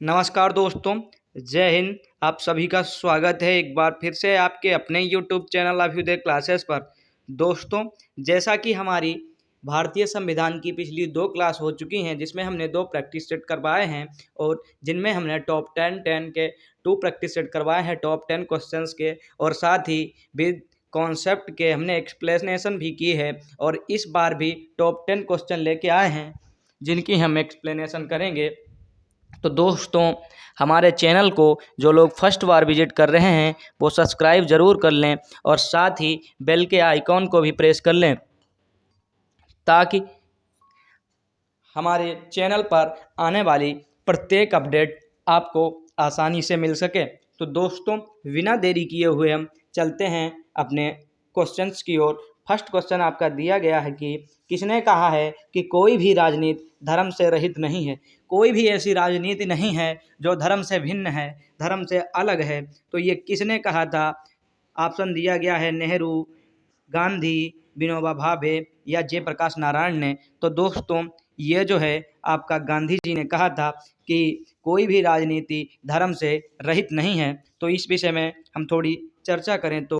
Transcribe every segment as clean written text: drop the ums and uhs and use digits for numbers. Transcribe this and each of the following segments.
नमस्कार दोस्तों, जय हिंद। आप सभी का स्वागत है एक बार फिर से आपके अपने यूट्यूब चैनल अभ्युदय क्लासेस पर। दोस्तों, जैसा कि हमारी भारतीय संविधान की पिछली 2 क्लास हो चुकी हैं, जिसमें हमने 2 प्रैक्टिस सेट करवाए हैं और जिनमें हमने टॉप 10 के 2 प्रैक्टिस सेट करवाए हैं टॉप 10 क्वेश्चंस के, और साथ ही विद कॉन्सेप्ट के हमने एक्सप्लेनेशन भी की है। और इस बार भी टॉप 10 क्वेश्चन लेके आए हैं जिनकी हम एक्सप्लेनेशन करेंगे। तो दोस्तों, हमारे चैनल को जो लोग फर्स्ट बार विजिट कर रहे हैं वो सब्सक्राइब ज़रूर कर लें और साथ ही बेल के आइकॉन को भी प्रेस कर लें ताकि हमारे चैनल पर आने वाली प्रत्येक अपडेट आपको आसानी से मिल सके। तो दोस्तों, बिना देरी किए हुए हम चलते हैं अपने क्वेश्चंस की ओर। फर्स्ट क्वेश्चन आपका दिया गया है कि किसने कहा है कि कोई भी राजनीति धर्म से रहित नहीं है। कोई भी ऐसी राजनीति नहीं है जो धर्म से भिन्न है, धर्म से अलग है। तो ये किसने कहा था? ऑप्शन दिया गया है नेहरू, गांधी, विनोबा भावे या जयप्रकाश नारायण ने। तो दोस्तों, ये जो है आपका गांधी जी ने कहा था कि कोई भी राजनीति धर्म से रहित नहीं है। तो इस विषय में हम थोड़ी चर्चा करें तो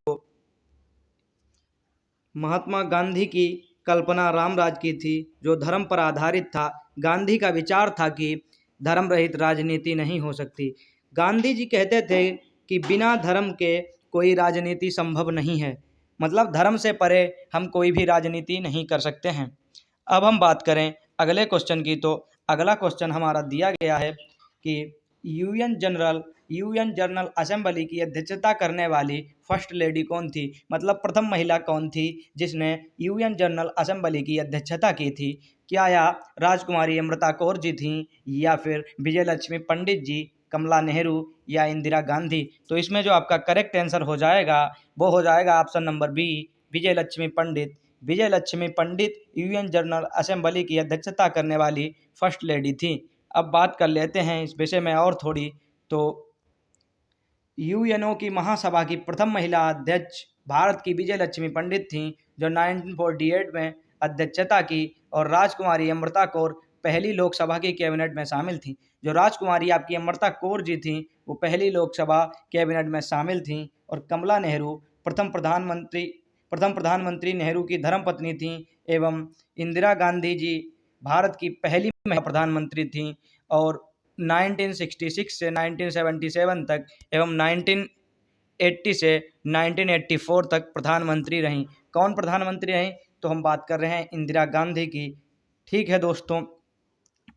महात्मा गांधी की कल्पना रामराज की थी जो धर्म पर आधारित था। गांधी का विचार था कि धर्म रहित राजनीति नहीं हो सकती। गांधी जी कहते थे कि बिना धर्म के कोई राजनीति संभव नहीं है, मतलब धर्म से परे हम कोई भी राजनीति नहीं कर सकते हैं। अब हम बात करें अगले क्वेश्चन की, तो अगला क्वेश्चन हमारा दिया गया है कि यूएन जनरल असेंबली की अध्यक्षता करने वाली फर्स्ट लेडी कौन थी, मतलब प्रथम महिला कौन थी जिसने यूएन जनरल असेंबली की अध्यक्षता की थी। क्या या राजकुमारी अमृता कौर जी थी, या फिर विजय लक्ष्मी पंडित जी, कमला नेहरू या इंदिरा गांधी? तो इसमें जो आपका करेक्ट आंसर हो जाएगा वो हो जाएगा ऑप्शन नंबर बी, विजय लक्ष्मी पंडित। विजय लक्ष्मी पंडित यूएन जनरल असेंबली की अध्यक्षता करने वाली फर्स्ट लेडी थी। अब बात कर लेते हैं इस विषय में और थोड़ी। तो यूएनओ की महासभा की प्रथम महिला अध्यक्ष भारत की विजय लक्ष्मी पंडित थीं, जो 1948 में अध्यक्षता की, और राजकुमारी अमृता कौर पहली लोकसभा की कैबिनेट में शामिल थीं। जो राजकुमारी आपकी अमृता कौर जी थीं वो पहली लोकसभा कैबिनेट में शामिल थीं। और कमला नेहरू प्रथम प्रधानमंत्री नेहरू की धर्मपत्नी थीं, एवं इंदिरा गांधी जी भारत की पहली महिला प्रधानमंत्री थीं, और 1966 से 1977 तक एवं 1980 से 1984 तक प्रधानमंत्री रहीं। कौन प्रधानमंत्री रहीं? तो हम बात कर रहे हैं इंदिरा गांधी की। ठीक है दोस्तों,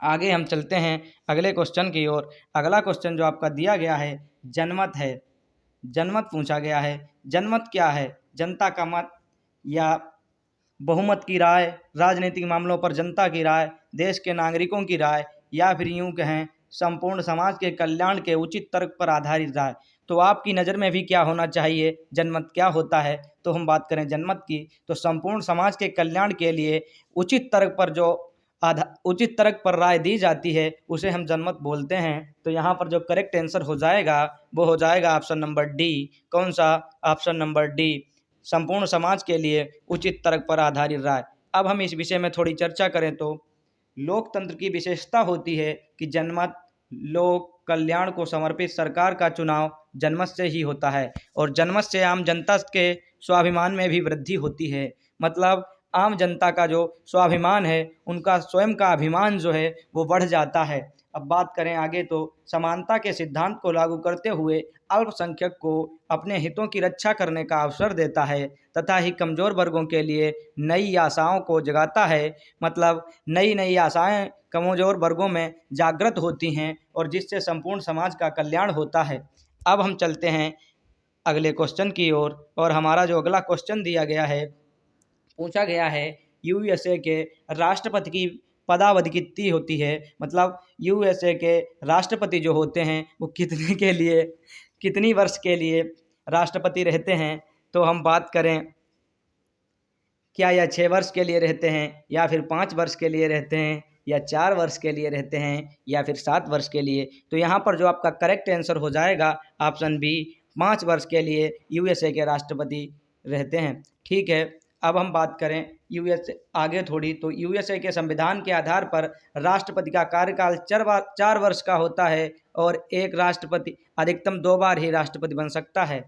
आगे हम चलते हैं अगले क्वेश्चन की ओर। अगला क्वेश्चन जो आपका दिया गया है जनमत है। जनमत पूछा गया है। जनमत क्या है? जनता का मत या बहुमत की राय, राजनीतिक मामलों पर जनता की राय, देश के नागरिकों की राय, या फिर यूं कहें संपूर्ण समाज के कल्याण के उचित तर्क पर आधारित राय। तो आपकी नज़र में भी क्या होना चाहिए, जनमत क्या होता है? तो हम बात करें जनमत की, तो संपूर्ण समाज के कल्याण के लिए उचित तर्क पर राय दी जाती है उसे हम जनमत बोलते हैं। तो यहाँ पर जो करेक्ट आंसर हो जाएगा वो हो जाएगा ऑप्शन नंबर डी। कौन सा? ऑप्शन नंबर डी, संपूर्ण समाज के लिए उचित तर्क पर आधारित राय। अब हम इस विषय में थोड़ी चर्चा करें तो लोकतंत्र की विशेषता होती है कि जनमत लोक कल्याण को समर्पित सरकार का चुनाव जनमत से ही होता है, और जनमत से आम जनता के स्वाभिमान में भी वृद्धि होती है। मतलब आम जनता का जो स्वाभिमान है, उनका स्वयं का अभिमान जो है वो बढ़ जाता है। अब बात करें आगे तो समानता के सिद्धांत को लागू करते हुए अल्पसंख्यक को अपने हितों की रक्षा करने का अवसर देता है, तथा ही कमज़ोर वर्गों के लिए नई आशाओं को जगाता है। मतलब नई नई आशाएं कमज़ोर वर्गों में जागृत होती हैं और जिससे संपूर्ण समाज का कल्याण होता है। अब हम चलते हैं अगले क्वेश्चन की ओर, और हमारा जो अगला क्वेश्चन दिया गया है, पूछा गया है यूएसए के राष्ट्रपति की पदावधि कितनी होती है। मतलब यूएसए के राष्ट्रपति जो होते हैं वो कितनी वर्ष के लिए राष्ट्रपति रहते हैं। तो हम बात करें, क्या यह 6 वर्ष के लिए रहते हैं, या फिर 5 वर्ष के लिए रहते हैं, या 4 वर्ष के लिए रहते हैं, या फिर 7 वर्ष के लिए? तो यहाँ पर जो आपका करेक्ट आंसर हो जाएगा ऑप्शन बी, 5 वर्ष के लिए यूएसए के राष्ट्रपति रहते हैं। ठीक है, अब हम बात करें यूएसए आगे थोड़ी, तो यूएसए के संविधान के आधार पर राष्ट्रपति का कार्यकाल 4 वर्ष का होता है और एक राष्ट्रपति अधिकतम 2 बार ही राष्ट्रपति बन सकता है।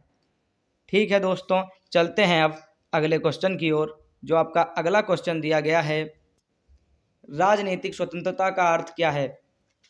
ठीक है दोस्तों, चलते हैं अब अगले क्वेश्चन की ओर। जो आपका अगला क्वेश्चन दिया गया है, राजनीतिक स्वतंत्रता का अर्थ क्या है?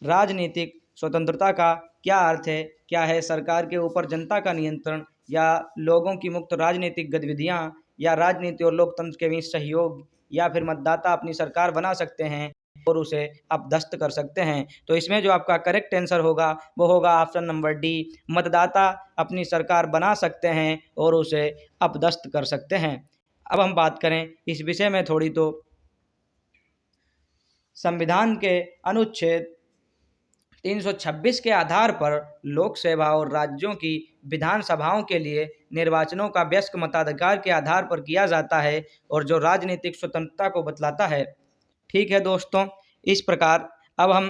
राजनीतिक स्वतंत्रता का क्या अर्थ है? क्या है सरकार के ऊपर जनता का नियंत्रण, या लोगों की मुक्त राजनीतिक गतिविधियां, या राजनीति और लोकतंत्र के बीच सहयोग, या फिर मतदाता अपनी सरकार बना सकते हैं और उसे अपदस्थ कर सकते हैं। तो इसमें जो आपका करेक्ट आंसर होगा वो होगा ऑप्शन नंबर डी, मतदाता अपनी सरकार बना सकते हैं और उसे अपदस्थ कर सकते हैं। अब हम बात करें इस विषय में थोड़ी, तो संविधान के अनुच्छेद 326 के आधार पर लोक सेवा और राज्यों की विधानसभाओं के लिए निर्वाचनों का वयस्क मताधिकार के आधार पर किया जाता है और जो राजनीतिक स्वतंत्रता को बतलाता है। ठीक है दोस्तों, इस प्रकार अब हम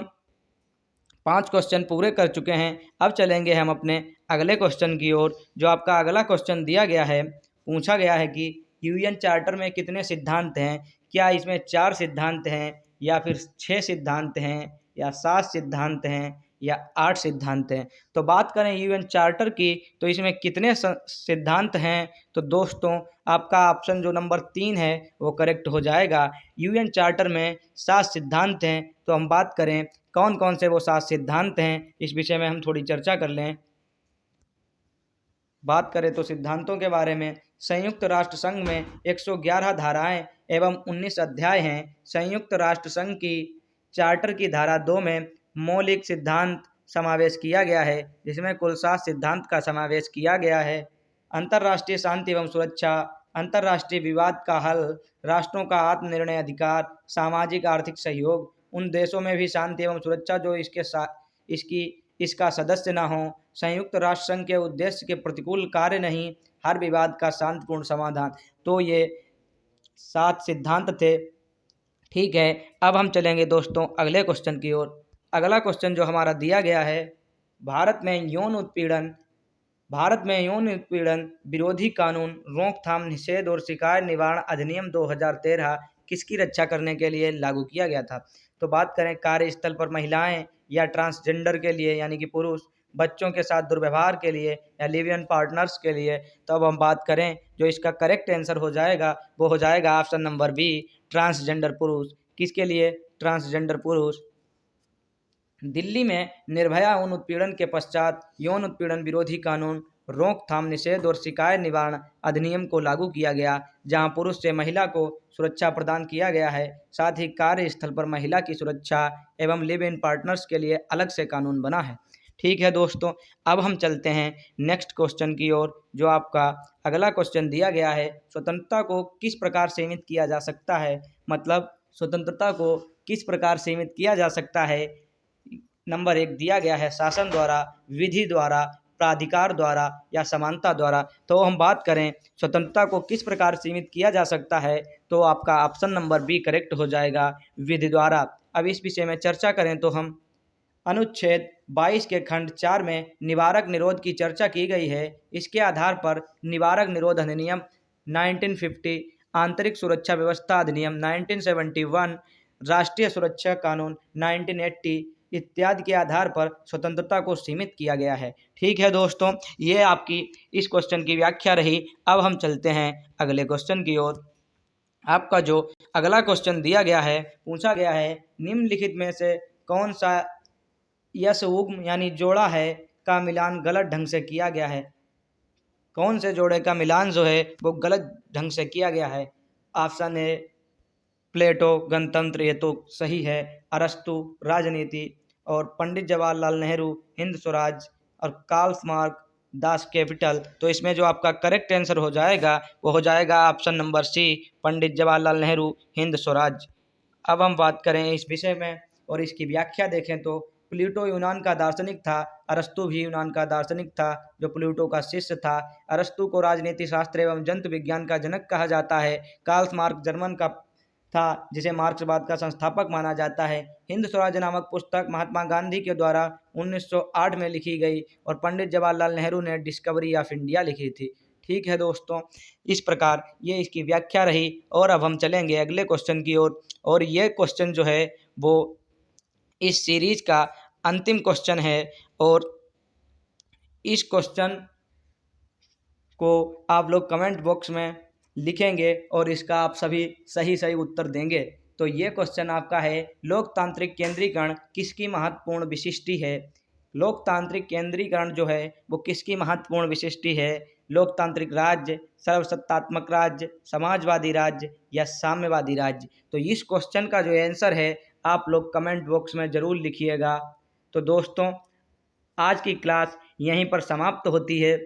5 क्वेश्चन पूरे कर चुके हैं। अब चलेंगे हम अपने अगले क्वेश्चन की ओर। जो आपका अगला क्वेश्चन दिया गया है, पूछा गया है कि यूएन चार्टर में कितने सिद्धांत हैं? क्या इसमें 4 सिद्धांत हैं, या फिर 6 सिद्धांत हैं, या 7 सिद्धांत हैं, या 8 सिद्धांत हैं? तो बात करें यूएन चार्टर की, तो इसमें कितने सिद्धांत हैं? तो दोस्तों आपका ऑप्शन जो नंबर 3 है वो करेक्ट हो जाएगा। यूएन चार्टर में 7 सिद्धांत हैं। तो हम बात करें कौन कौन से वो 7 सिद्धांत हैं, इस विषय में हम थोड़ी चर्चा कर लें। बात करें तो सिद्धांतों के बारे में, संयुक्त राष्ट्र संघ में 111 धाराएं एवं 19 अध्याय हैं। संयुक्त राष्ट्र संघ की चार्टर की धारा 2 में मौलिक सिद्धांत समावेश किया गया है, जिसमें कुल 7 सिद्धांत का समावेश किया गया है। अंतर्राष्ट्रीय शांति एवं सुरक्षा, अंतर्राष्ट्रीय विवाद का हल, राष्ट्रों का आत्मनिर्णय अधिकार, सामाजिक आर्थिक सहयोग, उन देशों में भी शांति एवं सुरक्षा जो इसका सदस्य न हो, संयुक्त राष्ट्र संघ के उद्देश्य के प्रतिकूल कार्य नहीं, हर विवाद का शांतिपूर्ण समाधान। तो ये 7 सिद्धांत थे। ठीक है, अब हम चलेंगे दोस्तों अगले क्वेश्चन की ओर। अगला क्वेश्चन जो हमारा दिया गया है, भारत में यौन उत्पीड़न विरोधी कानून, रोकथाम, निषेध और शिकायत निवारण अधिनियम 2013 किसकी रक्षा करने के लिए लागू किया गया था? तो बात करें कार्यस्थल पर महिलाएं या ट्रांसजेंडर के लिए यानी कि पुरुष, बच्चों के साथ दुर्व्यवहार के लिए, या लिव इन पार्टनर्स के लिए। तो अब हम बात करें, जो इसका करेक्ट आंसर हो जाएगा वो हो जाएगा ऑप्शन नंबर बी, ट्रांसजेंडर पुरुष। किसके लिए? ट्रांसजेंडर पुरुष। दिल्ली में निर्भया यौन उत्पीड़न के पश्चात यौन उत्पीड़न विरोधी कानून, रोकथाम, निषेध और शिकायत निवारण अधिनियम को लागू किया गया, जहां पुरुष से महिला को सुरक्षा प्रदान किया गया है। साथ ही कार्यस्थल पर महिला की सुरक्षा एवं लिव इन पार्टनर्स के लिए अलग से कानून बना है। ठीक है दोस्तों, अब हम चलते हैं नेक्स्ट क्वेश्चन की ओर। जो आपका अगला क्वेश्चन दिया गया है, स्वतंत्रता को किस प्रकार सीमित किया जा सकता है? मतलब स्वतंत्रता को किस प्रकार सीमित किया जा सकता है? नंबर 1 दिया गया है शासन द्वारा, विधि द्वारा, प्राधिकार द्वारा, या समानता द्वारा। तो हम बात करें स्वतंत्रता को किस प्रकार सीमित किया जा सकता है, तो आपका ऑप्शन नंबर बी करेक्ट हो जाएगा, विधि द्वारा। अब इस विषय में चर्चा करें तो हम अनुच्छेद 22 के खंड 4 में निवारक निरोध की चर्चा की गई है। इसके आधार पर निवारक निरोध अधिनियम 1950, आंतरिक सुरक्षा व्यवस्था अधिनियम 1971, राष्ट्रीय सुरक्षा कानून 1980 इत्यादि के आधार पर स्वतंत्रता को सीमित किया गया है। ठीक है दोस्तों, ये आपकी इस क्वेश्चन की व्याख्या रही। अब हम चलते हैं अगले क्वेश्चन की ओर। आपका जो अगला क्वेश्चन दिया गया है, पूछा गया है, निम्नलिखित में से कौन सा यस उग्म यानी जोड़ा है का मिलान गलत ढंग से किया गया है? कौन से जोड़े का मिलान जो है वो गलत ढंग से किया गया है? ऑप्शन ए प्लेटो गणतंत्र, ये तो सही है। अरस्तु राजनीति, और पंडित जवाहरलाल नेहरू हिंद स्वराज, और कार्ल मार्क्स दास कैपिटल। तो इसमें जो आपका करेक्ट आंसर हो जाएगा वो हो जाएगा option number C, Pandit Jawaharlal Nehru Hind Swaraj. अब हम बात करें इस विषय में और इसकी व्याख्या देखें तो प्लूटो यूनान का दार्शनिक था, अरस्तु भी यूनान का दार्शनिक था जो प्लूटो का शिष्य था। अरस्तु को राजनीति शास्त्र एवं जंतु विज्ञान का जनक कहा जाता है। कार्ल मार्क्स जर्मन का था जिसे मार्क्सवाद का संस्थापक माना जाता है। हिंद स्वराज नामक पुस्तक महात्मा गांधी के द्वारा 1908 में लिखी गई और पंडित जवाहरलाल नेहरू ने डिस्कवरी ऑफ इंडिया लिखी थी। ठीक है दोस्तों, इस प्रकार ये इसकी व्याख्या रही और अब हम चलेंगे अगले क्वेश्चन की ओर। और ये क्वेश्चन जो है वो इस सीरीज का अंतिम क्वेश्चन है और इस क्वेश्चन को आप लोग कमेंट बॉक्स में लिखेंगे और इसका आप सभी सही सही उत्तर देंगे। तो ये क्वेश्चन आपका है, लोकतांत्रिक केंद्रीकरण किसकी महत्वपूर्ण विशिष्टि है। लोकतांत्रिक केंद्रीकरण जो है वो किसकी महत्वपूर्ण विशिष्टि है। लोकतांत्रिक राज्य, सर्वसत्तात्मक राज्य, समाजवादी राज्य या साम्यवादी राज्य। तो इस क्वेश्चन का जो आंसर है आप लोग कमेंट बॉक्स में ज़रूर लिखिएगा। तो दोस्तों, आज की क्लास यहीं पर समाप्त होती है।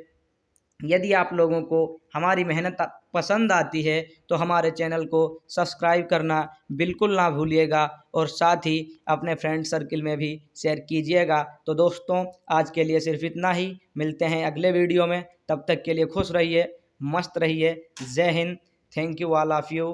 यदि आप लोगों को हमारी मेहनत पसंद आती है तो हमारे चैनल को सब्सक्राइब करना बिल्कुल ना भूलिएगा और साथ ही अपने फ्रेंड सर्किल में भी शेयर कीजिएगा। तो दोस्तों, आज के लिए सिर्फ इतना ही। मिलते हैं अगले वीडियो में, तब तक के लिए खुश रहिए, मस्त रहिए। जय Hind. Thank you all of you.